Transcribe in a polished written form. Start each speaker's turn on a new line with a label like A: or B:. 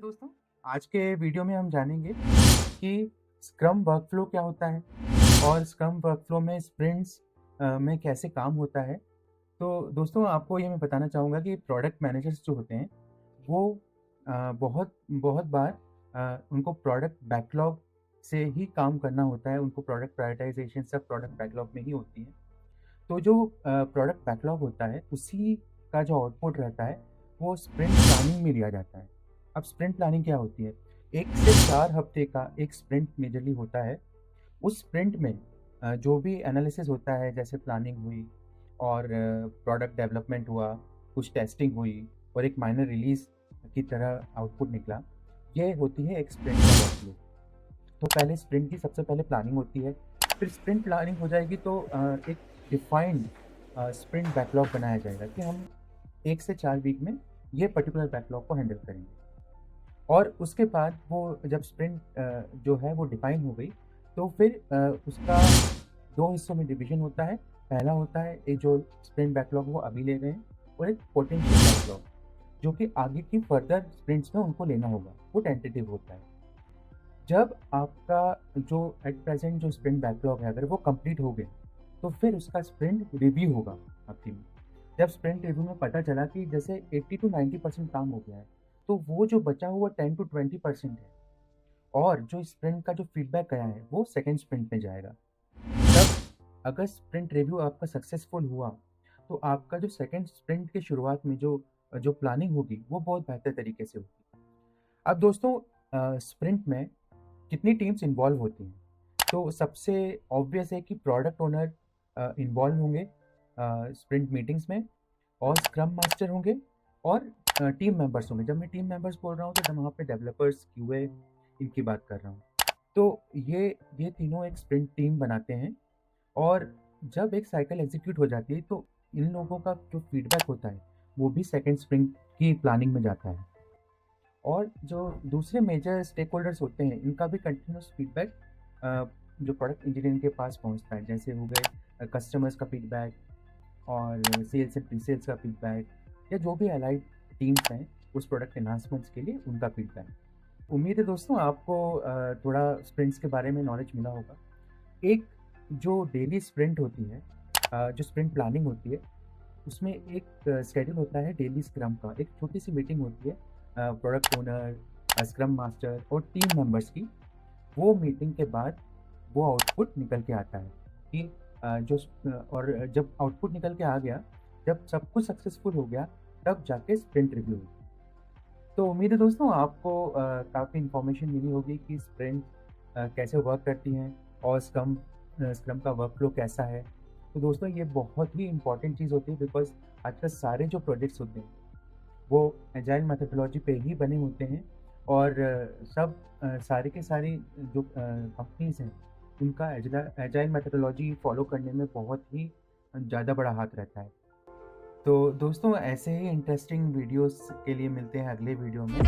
A: दोस्तों, आज के वीडियो में हम जानेंगे कि स्क्रम वर्कफ्लो क्या होता है और स्क्रम वर्कफ्लो में स्प्रिंट्स में कैसे काम होता है। तो दोस्तों, आपको ये मैं बताना चाहूँगा कि प्रोडक्ट मैनेजर्स जो होते हैं वो बहुत बहुत बार उनको प्रोडक्ट बैकलॉग से ही काम करना होता है। उनको प्रोडक्ट प्रायोरिटाइजेशन सब प्रोडक्ट बैकलॉग में ही होती है। तो जो प्रोडक्ट बैकलॉग होता है उसी का जो आउटपुट रहता है वो स्प्रिंट प्लानिंग में लिया जाता है। अब स्प्रिंट प्लानिंग क्या होती है? 1 से 4 हफ्ते का एक स्प्रिंट मेजरली होता है। उस स्प्रिंट में जो भी एनालिसिस होता है, जैसे प्लानिंग हुई और प्रोडक्ट डेवलपमेंट हुआ, कुछ टेस्टिंग हुई और एक माइनर रिलीज़ की तरह आउटपुट निकला, ये होती है एक स्प्रिंट का वर्कफ्लो। तो पहले स्प्रिंट की सबसे पहले प्लानिंग होती है, फिर स्प्रिंट प्लानिंग हो जाएगी तो एक डिफाइंड स्प्रिंट बैकलॉग बनाया जाएगा कि हम 1 से 4 वीक में ये पर्टिकुलर बैकलॉग को हैंडल करेंगे। और उसके बाद वो जब स्प्रिंट जो है वो डिफाइन हो गई, तो फिर उसका 2 हिस्सों में डिवीज़न होता है। पहला होता है एक जो स्प्रिंट बैकलॉग वो अभी ले रहे हैं, और एक पोटेंशियल बैकलॉग जो कि आगे की फर्दर स्प्रिंट्स में उनको लेना होगा, वो टेंटेटिव होता है। जब आपका जो एट प्रेजेंट जो स्प्रिंट बैकलॉग है अगर वो कंप्लीट हो गया, तो फिर उसका स्प्रिंट रिव्यू होगा आखिर में। जब स्प्रिंट रिव्यू में पता चला कि जैसे 80 to 90% काम हो गया है, तो वो जो बचा हुआ 10 to 20% है, और जो स्प्रिंट का जो फीडबैक गया है वो सेकेंड स्प्रिंट में जाएगा। तब अगर स्प्रिंट रिव्यू आपका सक्सेसफुल हुआ, तो आपका जो सेकेंड स्प्रिंट की शुरुआत में जो जो प्लानिंग होगी वो बहुत बेहतर तरीके से होगी। अब दोस्तों, स्प्रिंट में कितनी टीम्स इन्वॉल्व होती हैं? तो सबसे ऑब्वियस है कि प्रोडक्ट ओनर इन्वॉल्व होंगे स्प्रिंट मीटिंग्स में, और स्क्रम मास्टर होंगे, और टीम मेंबर्स होंगे। जब मैं टीम मेंबर्स बोल रहा हूँ तो वहाँ पे डेवलपर्स, क्यूए, इनकी बात कर रहा हूँ। तो ये तीनों एक स्प्रिंट टीम बनाते हैं, और जब एक साइकिल एग्जीक्यूट हो जाती है तो इन लोगों का जो फीडबैक होता है वो भी सेकेंड स्प्रिंट की प्लानिंग में जाता है। और जो दूसरे मेजर स्टेक होल्डर्स होते हैं इनका भी कंटिन्यूस फीडबैक जो प्रोडक्ट इंजीनियरिंग के पास पहुंचता है, जैसे हो गए कस्टमर्स का फीडबैक और सेल्स एंड प्री सेल्स का फीडबैक, या जो भी अलाइड टीम्स हैं उस प्रोडक्ट एनहांसमेंट्स के लिए उनका फीडबैक। उम्मीद है दोस्तों आपको थोड़ा स्प्रिंट्स के बारे में नॉलेज मिला होगा। एक जो डेली स्प्रिंट होती है, जो स्प्रिंट प्लानिंग होती है, उसमें एक शेड्यूल होता है डेली स्क्रम का। एक छोटी सी मीटिंग होती है प्रोडक्ट ओनर, स्क्रम मास्टर और टीम मेंबर्स की। वो मीटिंग के बाद वो आउटपुट निकल के आता है कि और जब आउटपुट निकल के आ गया, जब सब कुछ सक्सेसफुल हो गया, तब जाके स्प्रिंट रिव्यू होगी। तो उम्मीद है दोस्तों आपको काफ़ी इन्फॉर्मेशन मिली होगी कि स्प्रिंट कैसे वर्क करती हैं और स्क्रम का वर्कफ्लो कैसा है। तो दोस्तों, ये बहुत ही इंपॉर्टेंट चीज़ होती है, बिकॉज आजकल सारे जो प्रोजेक्ट्स होते हैं वो एजाइल मेथोडोलॉजी पे ही बने होते हैं, और सब सारे के सारी जो कंपनीज़ हैं उनका एजाइल मेथोडोलॉजी फॉलो करने में बहुत ही ज़्यादा बड़ा हाथ रहता है। तो दोस्तों, ऐसे ही इंटरेस्टिंग वीडियोस के लिए मिलते हैं अगले वीडियो में।